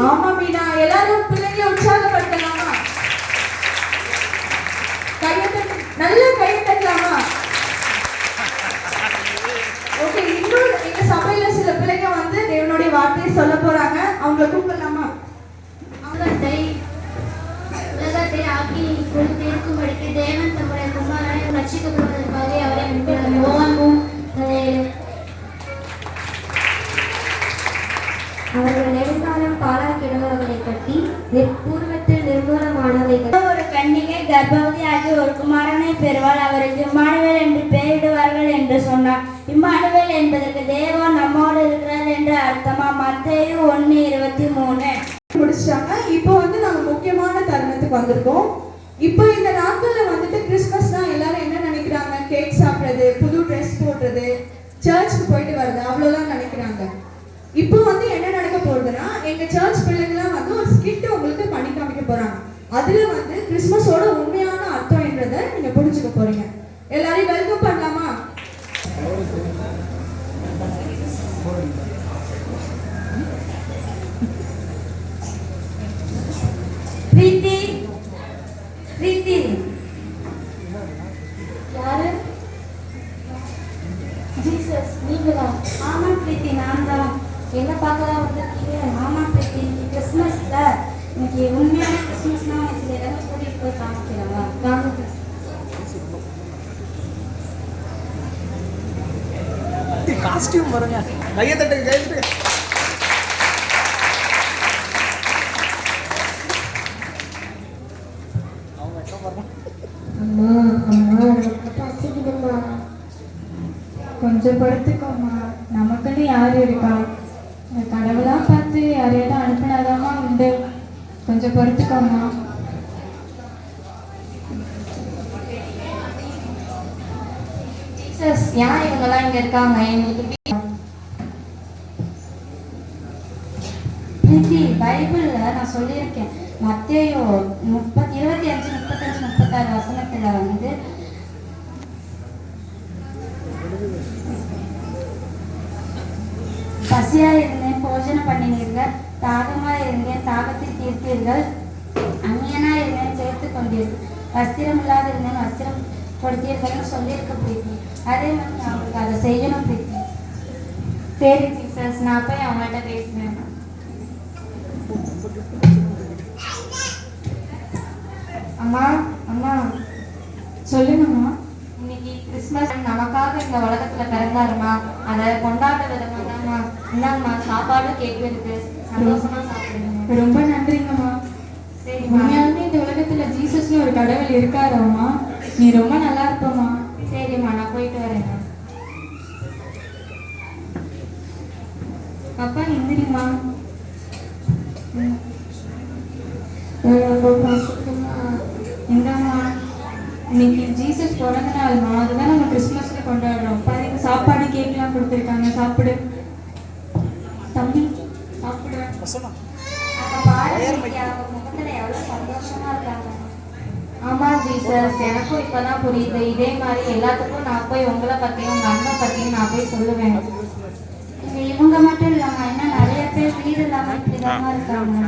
ஆமா மீனா, எல்லாரும் பிள்ளைங்களை உற்சாகப்படுத்தலாமா? நல்ல கையை தட்டலாமா? ஓகே, இன்னும் எங்க சபையில சில பிள்ளைங்க வந்து தேவனுடைய வார்த்தையை சொல்ல போறாங்க. அவங்களை கூப்பிடலாமா? உலகத்தை ஆக்கி கொடுத்திருக்கும்படிக்கு தேவன் தம்முடைய குமாரனை ரட்சிக்கப்படுவதற்காக அவரை அனுப்பினார். யோவான் 3:17. அவர்கள் நெடுங்காலம் பாழாக்கிடுபவர்களை கட்டி பூர்வத்தில் நிர்மூலமானவைகள். ஒரு கன்னிகை கர்ப்பவதியாகி ஒரு குமாரனை பெறுவாள், அவருக்கு இம்மானுவேல் என்று பெயரிடுவார்கள் என்று சொன்னார். இம்மானுவேல் என்பதற்கு தேவன் நம்மோடு இருக்கிறார் என்று அர்த்தமா? மத்தேயு 1:23. முடிச்சிட்டாங்க. இப்போ வந்து நம்ம முக்கியமான தருணத்துக்கு வந்திருக்கோம். இப்போ இந்த நாட்கள்ல வந்துட்டு கிறிஸ்மஸ்னா எல்லாரும் என்ன நினைக்கிறாங்க? கேக் சாப்பிடுறது, புது ட்ரெஸ் போடுறது, சர்ச்சுக்கு போயிட்டு வர்றது, அவ்வளோதான் நினைக்கிறாங்க. இப்போ வந்து என்ன நடக்க போகுதுன்னா, எங்க சர்ச் பிள்ளைங்களாம் வந்து ஒரு ஸ்கிட் உங்களுக்கு பண்ணி காமிக்க போறாங்க. அதுல வந்து கிறிஸ்மஸோட உண்மையான அர்த்தம் என்றதை நீங்க புரிஞ்சுக்க போறீங்க. எல்லாரையும் வெல்கம் பண்ணலாமா? பிரீத்தி, பிரீத்தி யாரு? ஜீசஸ் நீங்களா? ஆமா பிரீத்தி, நான் தான். என்ன பார்க்கதான் வந்திருக்கீங்க? ஆமா பிரீத்தி, இன்னைக்கு கிறிஸ்மஸ்ல, இன்னைக்கு உண்மையான கிறிஸ்மஸ்னா சில இடங்கள் கூட்டிட்டு போய் காமிக்கிறவா? வாங்க. காஸ்டியூம் வருங்க, கையை தட்டு கையிட்டு. அம்மா அம்மா எனக்கு பசிக்குதும்மா. கொஞ்சம் படுத்துக்கோமா, நமக்குன்னு யார் இருக்கா? கடவுளா பார்த்து யாரையாவது அனுப்பினாதாமா உண்டு. கொஞ்சம் பொறுத்துக்கோமா. ஜீசஸ் யார் இவங்கெல்லாம் இங்க இருக்காங்க? எங்களுக்கு பிரீத்தி, பைபிள்ல நான் சொல்லியிருக்கேன், மத்தேயு 25:35-36 வசனத்துல வந்து பசியா இருந்தேன், போஜனம் பண்ணினீர்கள், தாகமா இருந்தேன், தாகத்தை தீர்த்தீர்கள், அந்நியனா இருந்தேன், சேர்த்து கொண்டீர்கள், வஸ்திரம் இல்லாத இருந்தேன், வஸ்திரம் கொடுத்தீர்கள்னு சொல்லியிருக்க பிரீத்தி. அதே மாதிரி நான் அவங்களுக்கு அதை செய்யணும் பிரீத்தி. சரி ஜீசஸ், நான் போய் அவங்கள்ட்ட பேசுவேன். அம்மா அம்மா சொல்லுங்கம்மா. இன்னைக்கு கிறிஸ்மஸ் நமக்காக இந்த உலகத்துல பிறந்தாருமா, அதை கொண்டாட விதமா தான்மா. இந்தாங்கம்மா, சாப்பாடு கேக் இருக்கு, சந்தோஷமா சாப்பிடுங்க. ரொம்ப நன்றிங்கம்மா. சரிம்மா. உண்மையாலுமே இந்த உலகத்துல ஜீசஸ்னு ஒரு கடவுள் இருக்காராம்மா. நீ ரொம்ப நல்லா இருப்பம்மா. சரிம்மா, நான் போயிட்டு வரேன். அப்பா எந்திரிம்மா. இந்தாம்மா, இன்னைக்கு ஜீசஸ் பிறந்த நாள்மா, அதுதான் நம்ம கிறிஸ்மஸ்ல கொண்டாடுறோம். பாருங்க, சாப்பாடு கேக்லாம் கொடுத்துருக்காங்க, சாப்பிடு தம்பி, சாப்பிடு. முகத்துல எவ்வளவு சந்தோஷமா இருக்காங்க. ஆமா ஜீசஸ், எனக்கும் இப்பதான் புரியுது. இதே மாதிரி எல்லாத்துக்கும் நான் போய் உங்களை பத்தியும் உங்க அண்ணன் பத்தியும் நான் போய் சொல்லுவேன். இவங்க மட்டும் இல்லாம இன்னும் நிறைய பேர் வீடு இல்லாம இப்படிதான் இருக்காங்க.